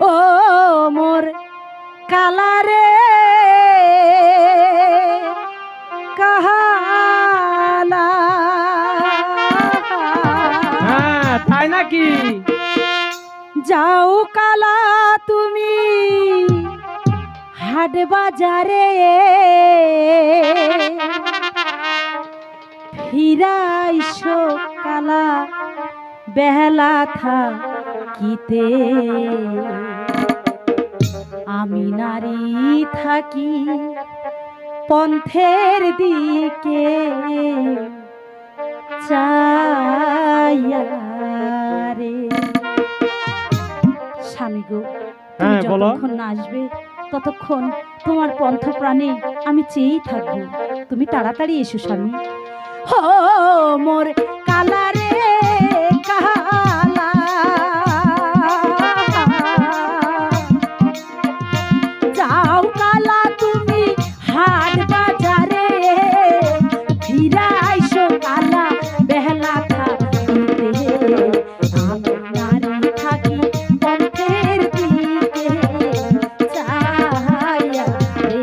ও মোর কালারে কাহালা। হ্যাঁ তাই নাকি? যাও কালা তুমি হাট বাজারে, ফিরাইছো কালা বেলা থাকিতে। আমি নারী থাকি পন্থের দিকে চাইয়া রে। স্বামী গো, তুমি যতক্ষণ না আসবে ততক্ষণ তোমার পন্থ প্রাণে আমি চেয়েই থাকবো। তুমি তাড়াতাড়ি এসো স্বামী। হো মোর কালারে কালা, যাও কালা তুমি হাট বাজারে, ফিরাইছো কালা বেলা থাকিতে। আমি নারী থাকি পন্থের দিকে চাইয়া রে।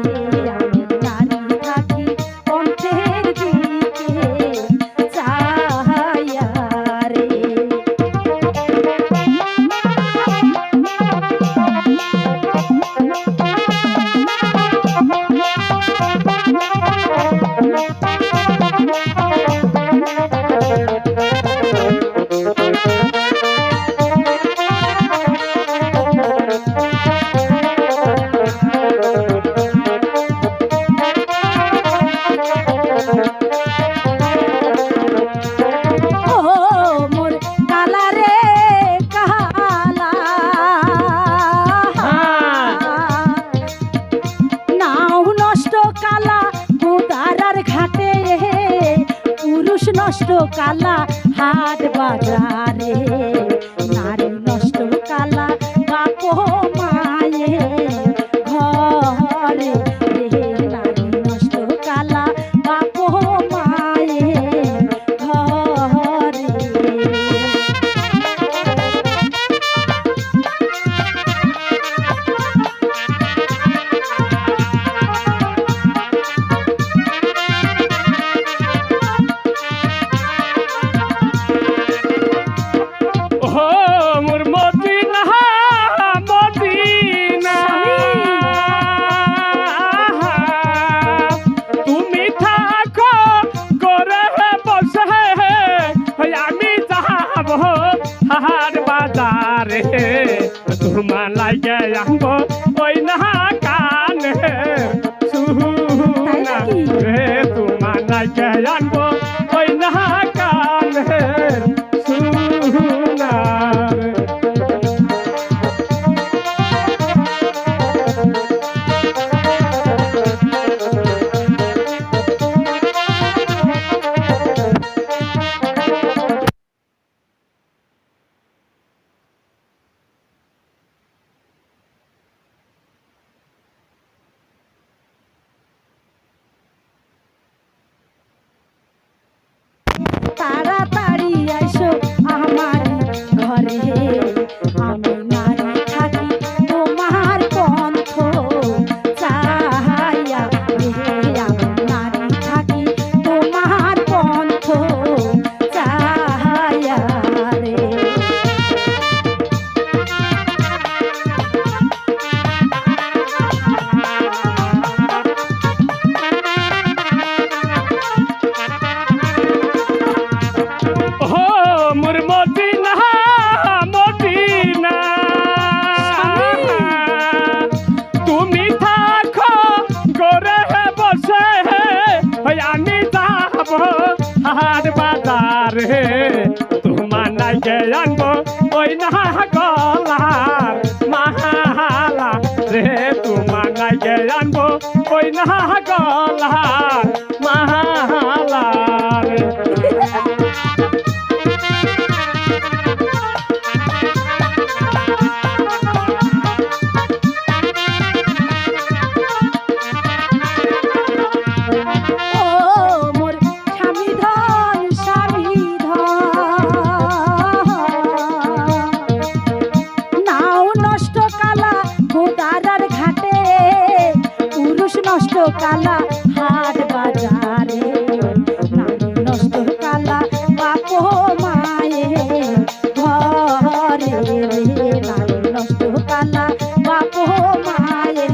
আমি নারী থাকি পন্থের দিকে চাইয়া রে। নষ্ট কালা হাট বাজারে, নারী নষ্ট কালা বাপ মায়ে ঘরে রে। নারী নষ্ট কালা বাপ মায়ে ঘরে। তোমার লাগে আনবো ওই না কানে সুনা রে। তোমার লাগে আনবো ওই না কানে সুনা রে। তাড়াতাড়ি আইসো আমার ঘরে, আমি নারী থাকি তোমার পন্থ চাইয়া রে। আমি নারী থাকি তোমার পন্থ চাইয়া রে। হাট বাজারে তোমার নাইকে আনবো ওই না গলার মালা রে। তোমার নাইকে আনবো ওই না গলার মালা রে। নাও নষ্ট নষ্ট কালা হাট বাজারে, নারী নষ্ট কালা বাপ মায়ে ঘরে রে, নারী নষ্ট কালা বাপ মায়ে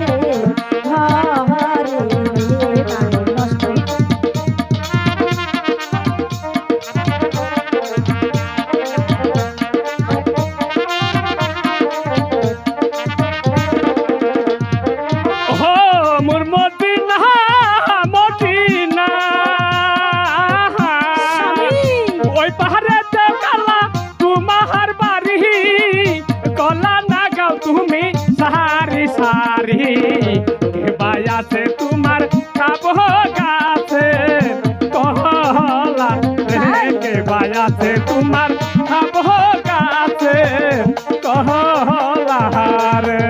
ঘরে রে, নারী নষ্ট। হো মোর মদিনা মদিনা, ওই পাহাড়েতে কালা তোমার বাড়ি, কলা না গাও তুমি সারি সারি, কে বায়াছে তোমার খাবো গাছে কলা রে, কে বায়াছে তোমার খাবো গাছে কলা রে।